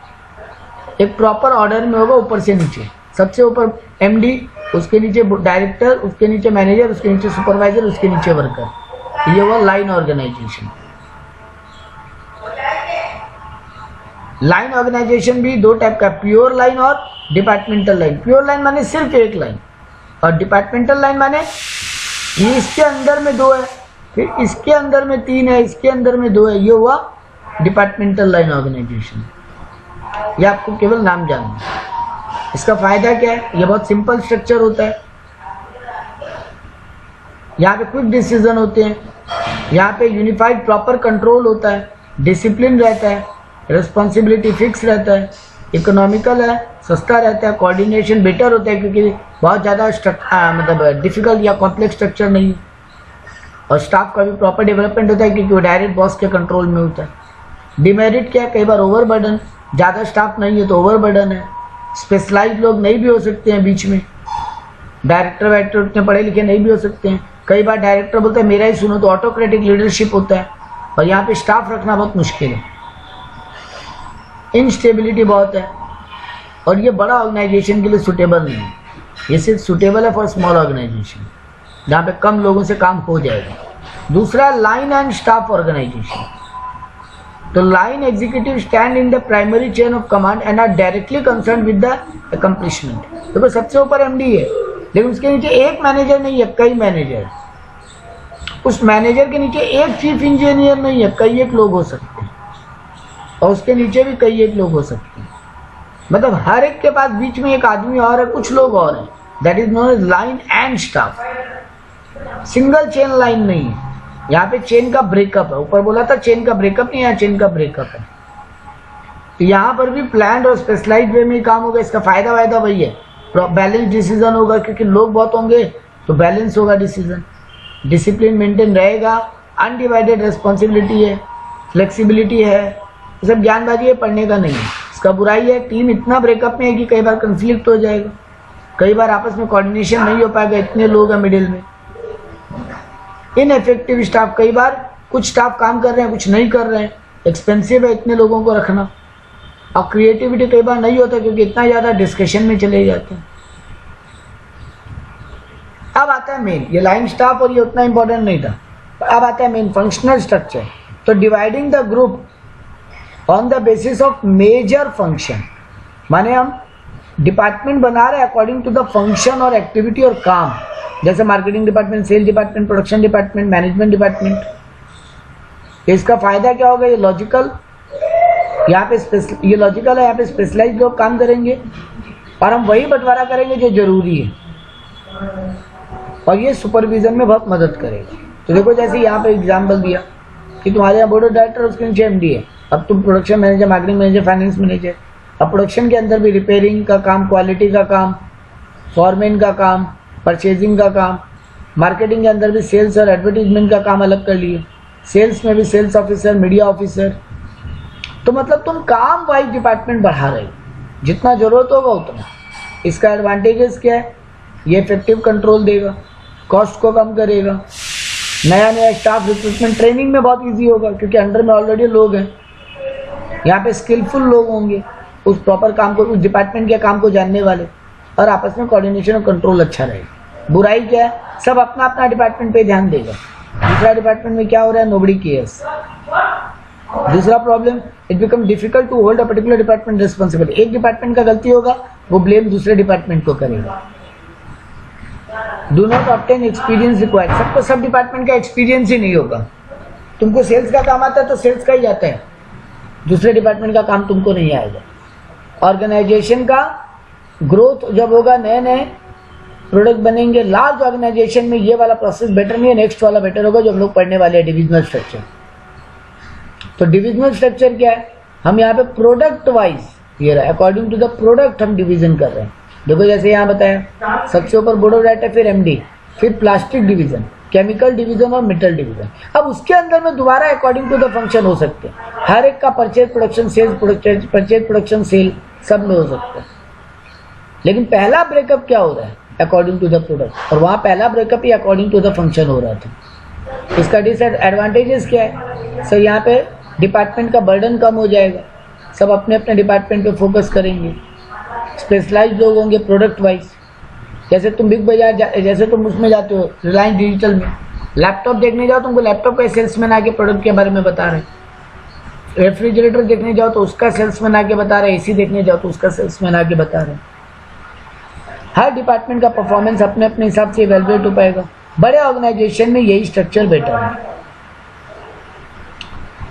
एक प्रॉपर ऑर्डर में होगा ऊपर से नीचे। सबसे ऊपर एमडी, उसके नीचे डायरेक्टर, उसके नीचे मैनेजर, उसके नीचे सुपरवाइजर, उसके नीचे वर्कर। ये हुआ लाइन ऑर्गेनाइजेशन। लाइन ऑर्गेनाइजेशन भी 2 टाइप का, प्योर लाइन और डिपार्टमेंटल लाइन। प्योर लाइन माने सिर्फ एक लाइन, और डिपार्टमेंटल लाइन माने ये इसके अंदर में 2 है, फिर इसके अंदर में 3 है, इसके अंदर में 2 है, ये हुआ डिपार्टमेंटल लाइन ऑर्गेनाइजेशन। या आपको केवल नाम जानना है। इसका फायदा क्या है? ये बहुत सिंपल स्ट्रक्चर होता है, यहाँ पे क्विक डिसीजन होते हैं, यहाँ पे यूनिफाइड प्रॉपर कंट्रोल होता है, डिसिप्लिन रहता है, रिस्पॉन्सिबिलिटी फिक्स रहता है, इकोनॉमिकल है, सस्ता रहता है, कोऑर्डिनेशन बेटर होता है क्योंकि बहुत ज़्यादा मतलब डिफिकल्ट या कॉम्प्लेक्स स्ट्रक्चर नहीं है, और स्टाफ का भी प्रॉपर डेवलपमेंट होता है क्योंकि वो डायरेक्ट बॉस के कंट्रोल में होता है। डिमेरिट क्या है? कई बार ओवरबर्डन, ज़्यादा स्टाफ नहीं है तो ओवरबर्डन है, स्पेशलाइज लोग नहीं भी हो सकते हैं बीच में, डायरेक्टर वायरेक्टर उतने पढ़े लिखे नहीं भी हो सकते हैं। कई बार डायरेक्टर बोलता है मेरा ही सुनो, तो ऑटोक्रेटिक लीडरशिप होता है, और यहाँ पे स्टाफ रखना बहुत मुश्किल है, इनस्टेबिलिटी बहुत है, और ये बड़ा ऑर्गेनाइजेशन के लिए सुटेबल नहीं है। ये सिर्फ सुटेबल है फॉर स्मॉल ऑर्गेनाइजेशन जहाँ पे कम लोगों से काम हो जाएगा। दूसरा, लाइन एंड स्टाफ ऑर्गेनाइजेशन। तो line executive stand in the primary chain of command and are directly concern with the accomplishment. देखो सबसे ऊपर एमडी है, लेकिन उसके नीचे एक मैनेजर नहीं है, कई मैनेजर। उस मैनेजर के नीचे एक चीफ इंजीनियर नहीं है, कई एक लोग हो सकते हैं, और उसके नीचे भी कई एक लोग हो सकते हैं। मतलब हर एक के पास बीच में एक आदमी और है, कुछ लोग और हैं। That is known as line and staff. Single chain line नहीं है, यहाँ पे चेन का ब्रेकअप है। ऊपर बोला था चेन का ब्रेकअप नहीं, यहाँ चेन का ब्रेकअप है। तो यहाँ पर भी प्लान और स्पेशलाइज्ड वे में काम होगा। इसका फायदा वही है, बैलेंस डिसीजन होगा क्योंकि लोग बहुत होंगे तो बैलेंस होगा डिसीजन, डिसिप्लिन मेंटेन रहेगा, अनडिवाइडेड रिस्पॉन्सिबिलिटी है, फ्लेक्सिबिलिटी है। ये सब ज्ञानबाजी है, पढ़ने का नहीं है। इसका बुराई है टीम इतना ब्रेकअप में है कि कई बार कंफ्लिक्ट हो जाएगा, कई बार आपस में कोऑर्डिनेशन नहीं हो पाएगा, इतने लोग हैं मिडिल में। इनएफेक्टिव स्टाफ, कई बार कुछ स्टाफ काम कर रहे हैं कुछ नहीं कर रहे हैं, एक्सपेंसिव है इतने लोगों को रखना, और क्रिएटिविटी कई बार नहीं होता क्योंकि इतना ज़्यादा डिस्कशन में चले जाते हैं। अब आता है मेन, ये लाइन स्टाफ और ये उतना इंपॉर्टेंट नहीं था। अब आता है मेन फंक्शनल स्ट्रक्चर। तो dividing the group on the basis of major function, माने हम डिपार्टमेंट बना रहे हैं अकॉर्डिंग टू द फंक्शन और एक्टिविटी और काम, जैसे marketing department, sale department, production department, management department. इसका फायदा क्या होगा? ये लॉजिकल, यहाँ पे ये लॉजिकल है, यहाँ पे स्पेशलाइज्ड लोग काम करेंगे और हम वही बंटवारा करेंगे जो जरूरी है, और ये सुपरविजन में बहुत मदद करेगा। तो देखो जैसे यहाँ पे एग्जाम्पल दिया कि तुम्हारे यहाँ बोर्ड ऑफ डायरेक्टर, उसके नीचे एमडी है, अब तुम production manager, marketing manager, finance manager. अब प्रोडक्शन के अंदर भी रिपेयरिंग का काम, क्वालिटी का काम, फॉरमैन का काम, परचेजिंग का काम। मार्केटिंग के अंदर भी सेल्स और एडवर्टीजमेंट का काम अलग कर लिए, सेल्स में भी सेल्स ऑफिसर, मीडिया ऑफिसर। तो मतलब तुम काम वाइज डिपार्टमेंट बढ़ा रहे हो, जितना जरूरत होगा उतना। इसका एडवांटेजेस क्या है? ये इफेक्टिव कंट्रोल देगा, कॉस्ट को कम करेगा, नया स्टाफ रिक्रूटमेंट, ट्रेनिंग में बहुत इजी होगा क्योंकि अंडर में ऑलरेडी लोग हैं, यहाँ पे स्किलफुल लोग होंगे उस प्रॉपर काम को, उस डिपार्टमेंट के काम को जानने वाले, और आपस में कोऑर्डिनेशन और कंट्रोल अच्छा रहेगा। बुराई क्या है? सब अपना अपना डिपार्टमेंट पे ध्यान देगा, दूसरा डिपार्टमेंट में क्या हो रहा है नोबडी केयर्स। दूसरा problem, it become difficult to hold a particular department responsible. एक डिपार्टमेंट का गलती होगा, वो ब्लेम दूसरे डिपार्टमेंट को करेगा। Do not obtain experience required, सबको सब डिपार्टमेंट का एक्सपीरियंस ही नहीं होगा। तुमको सेल्स का काम आता है तो सेल्स का ही जाता है, दूसरे डिपार्टमेंट का काम तुमको नहीं आएगा। ऑर्गेनाइजेशन का ग्रोथ जब होगा, नए नए प्रोडक्ट बनेंगे, लार्ज ऑर्गेनाइजेशन में ये वाला प्रोसेस बेटर नहीं है, नेक्स्ट वाला बेटर होगा जो हम लोग पढ़ने वाले हैं, डिविजनल स्ट्रक्चर। तो डिविजनल स्ट्रक्चर क्या है? हम यहाँ पे प्रोडक्ट वाइज ये रहा, अकॉर्डिंग टू द प्रोडक्ट हम डिवीजन कर रहे हैं। देखो जैसे यहाँ बताया, सबसे ऊपर बोर्ड ऑफ डायरेक्टर, फिर एमडी, फिर प्लास्टिक डिवीजन, केमिकल डिवीजन और मेटल डिवीजन। अब उसके अंदर में दोबारा अकॉर्डिंग टू द फंक्शन हो सकते हैं, हर एक का purchase production sales, purchase production sale सब में हो सकता है। लेकिन पहला ब्रेकअप क्या हो रहा है? अकॉर्डिंग टू द प्रोडक्ट, और वहाँ पहला ब्रेकअप ही अकॉर्डिंग टू द फंक्शन हो रहा था। इसका डिसएडवांटेजेस क्या है? सर यहाँ पे डिपार्टमेंट का बर्डन कम हो जाएगा, सब अपने अपने डिपार्टमेंट पे फोकस करेंगे, स्पेशलाइज्ड लोग होंगे प्रोडक्ट वाइज। जैसे तुम बिग बाजार जैसे तुम उसमें जाते हो रिलायंस डिजिटल में, लैपटॉप देखने जाओ, तुमको लैपटॉप का सेल्समैन आके प्रोडक्ट के बारे में बता रहे हैं। रेफ्रिजरेटर देखने जाओ तो उसका सेल्समैन आके बता रहे हैं, एसी देखने जाओ तो उसका सेल्समैन आके बता रहे हैं। हर डिपार्टमेंट का परफॉर्मेंस अपने अपने हिसाब से इवेलुएट हो पाएगा। बड़े ऑर्गेनाइजेशन में यही स्ट्रक्चर बेटर है।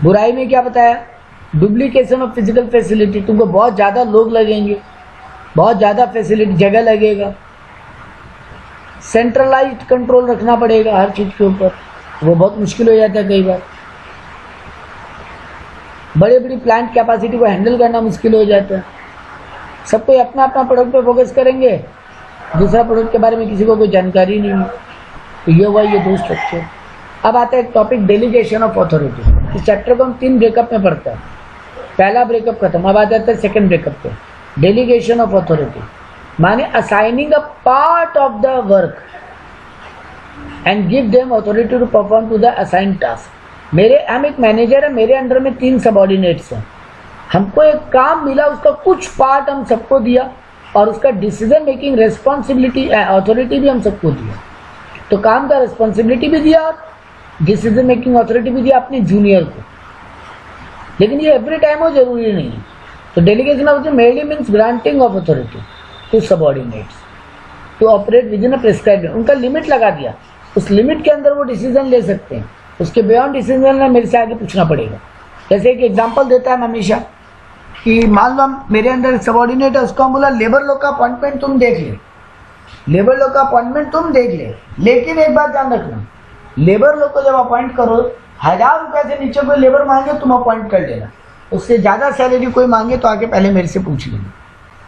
बुराई में क्या बताया? डुप्लीकेशन ऑफ फिजिकल फैसिलिटी, तुमको बहुत ज़्यादा लोग लगेंगे, बहुत ज़्यादा फैसिलिटी जगह लगेगा, सेंट्रलाइज्ड कंट्रोल रखना पड़ेगा हर चीज़ के ऊपर, वो बहुत मुश्किल हो जाता है कई बार। बड़ी बड़ी प्लांट कैपेसिटी को हैंडल करना मुश्किल हो जाता है। सब कोई अपना अपना प्रोडक्ट पे फोकस करेंगे, दूसरा प्रोडक्ट के बारे में किसी को कोई जानकारी नहीं है। तो ये हुआ ये दो स्ट्रक्चर। अब आता है टॉपिक डेलीगेशन ऑफ अथॉरिटी। इस चैप्टर को हम 3 ब्रेकअप में पढ़ते हैं। पहला ब्रेकअप खत्म, अब आ जाता है सेकंड ब्रेकअप पे। डेलीगेशन ऑफ अथॉरिटी माने assigning a part of the work and give them authority to perform to the assigned task. हम एक मैनेजर है, मेरे अंडर में 3 सबऑर्डिनेट्स हैं, हमको एक काम मिला, उसका कुछ पार्ट हम सबको दिया और उसका डिसीजन मेकिंग रेस्पॉन्सिबिलिटी अथॉरिटी भी हम सबको दिया। तो काम का रेस्पॉन्सिबिलिटी भी दिया और डिसीजन मेकिंग अथॉरिटी भी दिया अपने जूनियर को, लेकिन ये एवरी टाइम हो जरूरी नहीं है। तो delegation of mainly means granting of authority to subordinates to operate within a prescribed, उनका लिमिट लगा दिया, उस लिमिट के अंदर वो डिसीजन ले सकते हैं, उसके बियॉन्ड डिसीजन में मेरे से आगे पूछना पड़ेगा। जैसे एक एग्जांपल देता है हमेशा कि मान लो मेरे अंदर सबऑर्डिनेट है, उसको हम बोला लेबर लॉ का अपॉइंटमेंट तुम देख ले, लेबर लॉ का अपॉइंटमेंट तुम देख ले, लेकिन एक बात ध्यान रखना, लेबर लॉ को जब अपॉइंट करो 1000 रुपए से नीचे कोई लेबर मांगे तुम अपॉइंट कर देना, उससे ज़्यादा सैलरी कोई मांगे तो आगे पहले मेरे से पूछ लेना।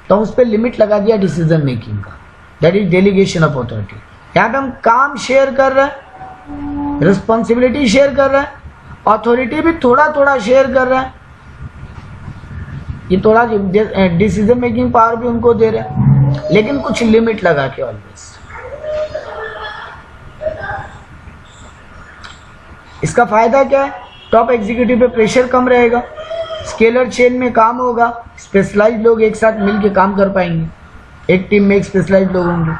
तो उस पर लिमिट लगा दिया डिसीजन मेकिंग का, that is delegation of authority. यहाँ पे हम काम शेयर कर रहे हैं, रिस्पॉन्सिबिलिटी शेयर कर रहे हैं, अथॉरिटी भी थोड़ा थोड़ा शेयर कर रहे हैं, ये थोड़ा डिसीजन मेकिंग पावर भी उनको दे रहे हैं, लेकिन कुछ लिमिट लगा के ऑलवेज। इसका फायदा क्या है? टॉप एग्जीक्यूटिव पे प्रेशर कम रहेगा, स्केलर चेन में काम होगा, स्पेशलाइज्ड लोग एक साथ मिलके काम कर पाएंगे, एक टीम में एक स्पेशलाइज्ड लोग होंगे,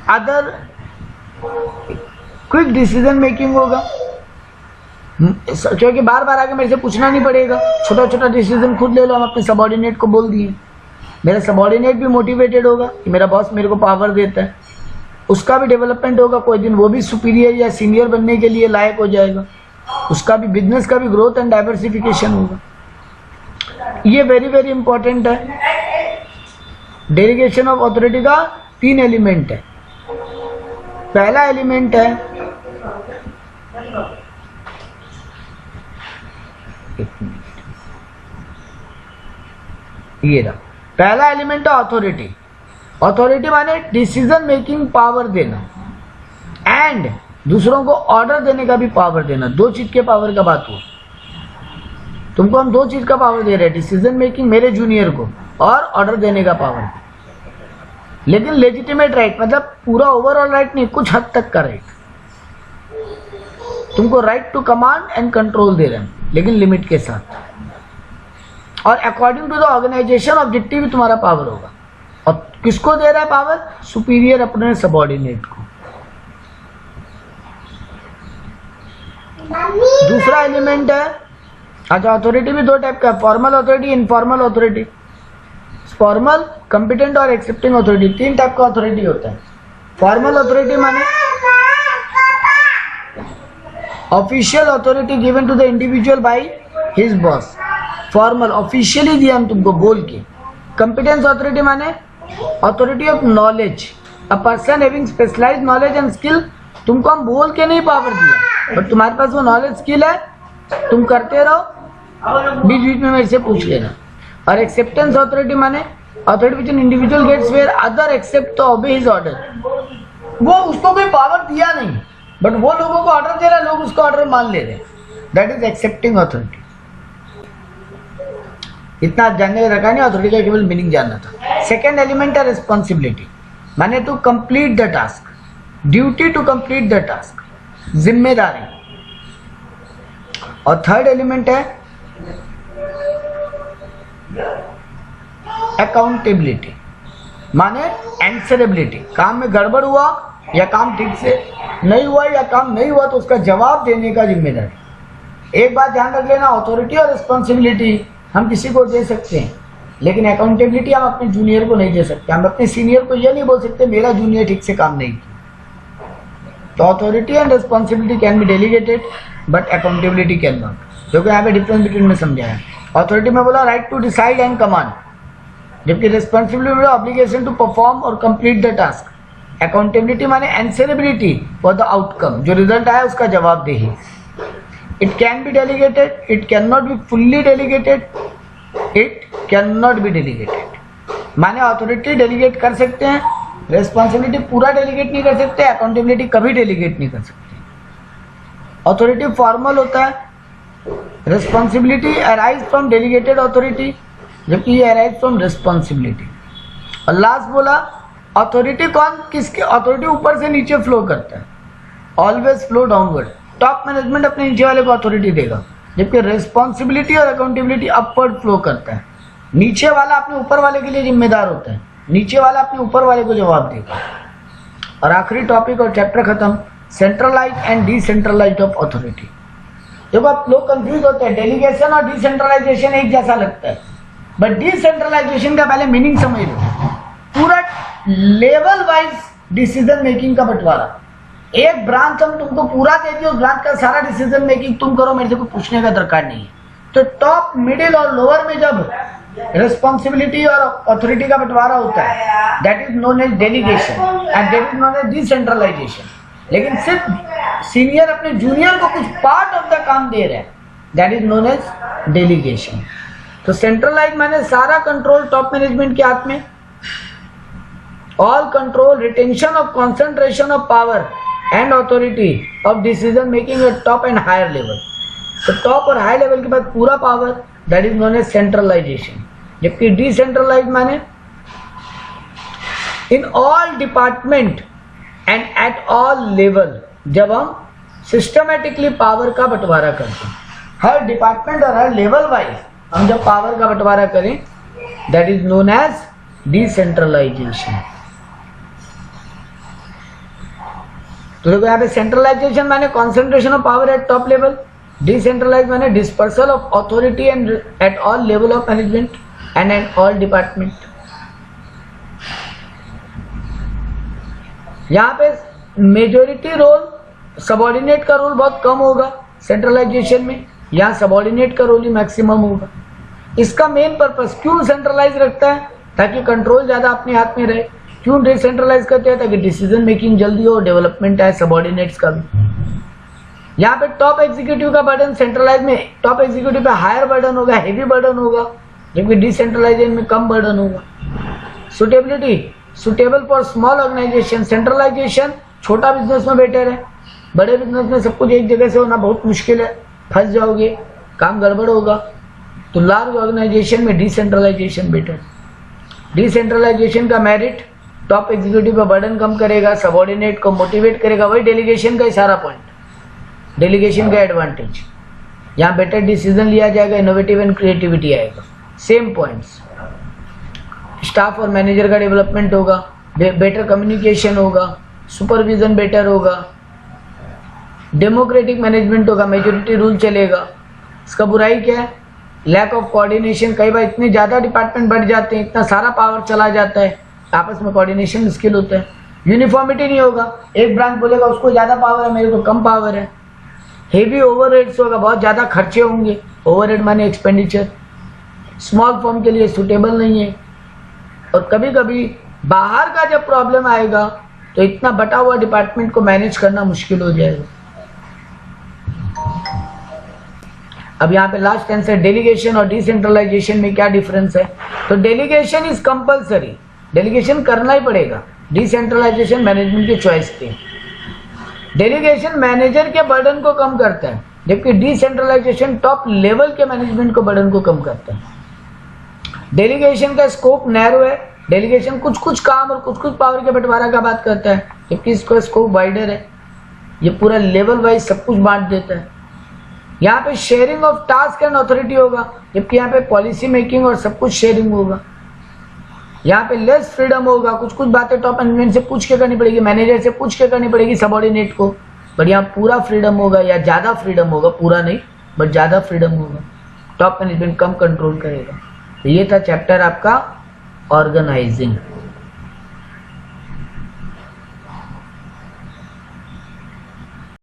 अदर क्विक डिसीजन मेकिंग होगा, क्योंकि बार बार आगे मेरे से पूछना नहीं पड़ेगा, छोटा छोटा डिसीजन खुद ले लो, हम अपने सबऑर्डिनेट को बोल दिए, मेरा सबऑर्डिनेट भी मोटिवेटेड होगा कि मेरा बॉस मेरे को पावर देता है, उसका भी डेवलपमेंट होगा, कोई दिन वो भी सुपीरियर या सीनियर बनने के लिए लायक हो जाएगा, उसका भी बिजनेस का भी ग्रोथ एंड डाइवर्सिफिकेशन होगा। ये वेरी वेरी इंपॉर्टेंट है। डेलीगेशन ऑफ अथॉरिटी का 3 एलिमेंट है। पहला एलिमेंट है ये रहा, पहला एलिमेंट है अथॉरिटी। अथॉरिटी माने डिसीजन मेकिंग पावर देना एंड दूसरों को ऑर्डर देने का भी पावर देना। 2 चीज के पावर का बात हुआ, तुमको हम 2 चीज का पावर दे रहे हैं, डिसीजन मेकिंग मेरे जूनियर को और ऑर्डर देने का पावर, लेकिन लेजिटिमेट राइट मतलब पूरा ओवरऑल राइट नहीं, कुछ हद तक का राइट। तुमको right to command and control दे रहे हैं, लेकिन लिमिट के साथ, और according to the organisation objective भी तुम्हारा पावर होगा। और किसको दे रहा है पावर? सुपीरियर अपने सबऑर्डिनेट को। दूसरा एलिमेंट है, अच्छा अथॉरिटी भी 2 टाइप का है, formal authority, informal authority. Formal, competent और एक्सेप्टिंग अथॉरिटी, 3 टाइप का अथॉरिटी होता है। फॉर्मल अथॉरिटी माने official authority given to the individual by his boss, formal officially दिया हम तुमको बोल के। कॉम्पिटेंस अथॉरिटी माने authority of knowledge, a person having specialized knowledge and skill, तुमको हम बोल के नहीं पावर दिया, बट तुम्हारे पास वो नॉलेज स्किल है, तुम करते रहो, बीच बीच में मेरे से पूछ लेना। और एक्सेप्टेंस अथॉरिटी माने authority which an individual gets where other accept to obey his order, वो उसको कोई पावर दिया नहीं, बट वो लोगों को ऑर्डर दे रहा है, लोग उसको ऑर्डर मान ले रहे हैं, दैट इज एक्सेप्टिंग अथॉरिटी। इतना जानने रखा नहीं, अथॉरिटी का केवल मीनिंग जानना था। सेकेंड एलिमेंट है रिस्पॉन्सिबिलिटी, माने to complete the task, duty to complete the task, जिम्मेदारी। और थर्ड एलिमेंट है अकाउंटेबिलिटी, माने एंसरेबिलिटी। काम में गड़बड़ हुआ या काम ठीक से नहीं हुआ या काम नहीं हुआ तो उसका जवाब देने का जिम्मेदारी। एक बात ध्यान रख लेना, अथॉरिटी और रिस्पॉन्सिबिलिटी हम किसी को दे सकते हैं, लेकिन अकाउंटेबिलिटी हम अपने जूनियर को नहीं दे सकते। हम अपने सीनियर को यह नहीं बोल सकते मेरा जूनियर ठीक से काम नहीं किया। तो authority and responsibility can be delegated but accountability can not, क्योंकि यहाँ पे डिफरेंस बिटवीन में समझाया। ऑथोरिटी में बोला right to decide and command, जबकि रिस्पॉन्सिबिलिटी में ऑब्लिगेशन टू परफॉर्म और कंप्लीट द टास्क। अकाउंटेबिलिटी माने एंसरेबिलिटी फॉर द आउटकम, जो रिजल्ट आया उसका जवाबदेही। It can be delegated, it can not be fully delegated, it can not be delegated माने authority delegate कर सकते हैं, रिस्पॉन्सिबिलिटी पूरा डेलीगेट नहीं कर सकते, अकाउंटेबिलिटी कभी डेलीगेट नहीं कर सकते। अथॉरिटी फॉर्मल होता है, responsibility arise from delegated authority, जबकि ये अराइज फ्रॉम रिस्पॉन्सिबिलिटी। और लास्ट बोला अथॉरिटी कौन किसके, अथॉरिटी ऊपर से नीचे फ्लो करता है, always flow downward. Top management अपने नीचे वाले को अथॉरिटी देगा, जबकि रिस्पॉन्सिबिलिटी और अकाउंटेबिलिटी अपवर्ड फ्लो करता है। नीचे वाला अपने ऊपर वाले के लिए जिम्मेदार होता है, नीचे वाला अपने ऊपर वाले को जवाब देगा। और आखिरी टॉपिक और चैप्टर खत्म, centralize and decentralize of authority. देखो आप लोग कंफ्यूज होते हैं, डेलीगेशन और डिसेंट्रलाइजेशन एक जैसा लगता है, बट डिसेंट्रलाइजेशन का पहले मीनिंग समझ लो। पूरा लेवल वाइज डिसीजन मेकिंग का बंटवारा, एक ब्रांच हम तुमको पूरा दे दिए, उस ब्रांच का सारा डिसीजन मेकिंग तुम करो, मेरे से कोई पूछने का दरकार नहीं है। तो टॉप, मिडिल और लोअर में जब रिस्पॉन्सिबिलिटी और अथॉरिटी का बंटवारा होता है, that is known as delegation and that is known as decentralization. लेकिन सिर्फ सीनियर अपने जूनियर को कुछ पार्ट ऑफ द काम दे रहे हैं, that is known as delegation. तो सेंट्रलाइज माने सारा कंट्रोल टॉप मैनेजमेंट के हाथ में, all control, retention of concentration of power and authority of decision making at top and higher level. तो टॉप और हाई लेवल के बाद पूरा power, that is known as centralization. जबकि डिसेंट्रलाइज माने in all department and at all level, जब हम systematically power का बंटवारा करते हैं, हर डिपार्टमेंट और हर लेवल वाइज हम जब पावर का बंटवारा करें, that is known as decentralisation. तो देखो यहाँ पे सेंट्रलाइजेशन माने concentration of power at top level, decentralise माने dispersal of authority and at all level of management and at all department. यहाँ पे मेजोरिटी रोल, सबऑर्डिनेट का रोल बहुत कम होगा सेंट्रलाइजेशन में, यहाँ सबऑर्डिनेट का रोल ही मैक्सिमम होगा। इसका मेन पर्पस क्यों सेंट्रलाइज रखता है, ताकि कंट्रोल ज्यादा अपने हाथ में रहे। क्यों डिसेंट्रलाइज करते हैं, ताकि डिसीजन मेकिंग जल्दी हो, डेवलपमेंट आए सबऑर्डिनेट्स का भी। यहाँ पे टॉप एग्जीक्यूटिव का बर्डन सेंट्रलाइज में, टॉप एग्जीक्यूटिव पे हायर बर्डन होगा, हेवी बर्डन होगा, जबकि डिसेंट्रलाइजेशन में कम बर्डन होगा। Suitability, suitable for small organization, centralization छोटा बिजनेस में बेटर है, बड़े बिजनेस में सब कुछ एक जगह से होना बहुत मुश्किल है, फंस जाओगे, काम गड़बड़ होगा। तो लार्ज ऑर्गेनाइजेशन में डिसेंट्रलाइजेशन बेटर। डिसेंट्रलाइजेशन का मेरिट, टॉप एग्जीक्यूटिव पर बर्डन कम करेगा, सबऑर्डिनेट को मोटिवेट करेगा, वही डेलीगेशन का ही सारा पॉइंट, डेलीगेशन का एडवांटेज। यहाँ बेटर डिसीजन लिया जाएगा, इनोवेटिव एंड क्रिएटिविटी आएगा, सेम पॉइंट्स। स्टाफ और मैनेजर का डेवलपमेंट होगा, बेटर कम्युनिकेशन होगा, सुपरविजन बेटर होगा, डेमोक्रेटिक मैनेजमेंट होगा, मेजोरिटी रूल चलेगा। इसका बुराई क्या है, लैक ऑफ कोऑर्डिनेशन। कई बार इतने ज़्यादा डिपार्टमेंट बढ़ जाते हैं, इतना सारा पावर चला जाता है, आपस में कोऑर्डिनेशन मुश्किल होता है। यूनिफॉर्मिटी नहीं होगा, एक ब्रांच बोलेगा उसको ज़्यादा पावर है, मेरे को कम पावर है। हेवी ओवरहेड्स होगा, बहुत ज़्यादा खर्चे होंगे, ओवरहेड माने एक्सपेंडिचर, स्मॉल फर्म के लिए सूटेबल नहीं है। और कभी कभी बाहर का जब प्रॉब्लम आएगा तो इतना बटा हुआ डिपार्टमेंट को मैनेज करना मुश्किल हो जाएगा। अब यहाँ पे लास्ट आंसर, डेलीगेशन और डिसेंट्रलाइजेशन में क्या डिफरेंस है। तो डेलीगेशन इज कंपलसरी, डेलीगेशन करना ही पड़ेगा, डिसेंट्रलाइजेशन मैनेजमेंट की चॉइस थी। डेलीगेशन मैनेजर के बर्डन को कम करता है, जबकि डिसेंट्रलाइजेशन टॉप लेवल के मैनेजमेंट को बर्डन को कम करता है। डेलीगेशन का स्कोप नैरो है, डेलीगेशन कुछ कुछ काम और कुछ कुछ पावर के बंटवारा का बात करता है, जबकि इसका स्कोप वाइडर है, ये पूरा लेवल वाइज सब कुछ बांट देता है। यहाँ पे sharing of task and authority होगा, जबकि यहाँ पे पॉलिसी मेकिंग और सब कुछ शेयरिंग होगा। यहाँ पे लेस फ्रीडम होगा, कुछ कुछ बातें टॉप मैनेजमेंट से पूछ के करनी पड़ेगी, मैनेजर से पूछ के करनी पड़ेगी सबऑर्डिनेट को, बट यहाँ पूरा फ्रीडम होगा या ज़्यादा फ्रीडम होगा, पूरा नहीं बट ज़्यादा फ्रीडम होगा, टॉप मैनेजमेंट कम कंट्रोल करेगा। तो ये था चैप्टर आपका ऑर्गेनाइजिंग।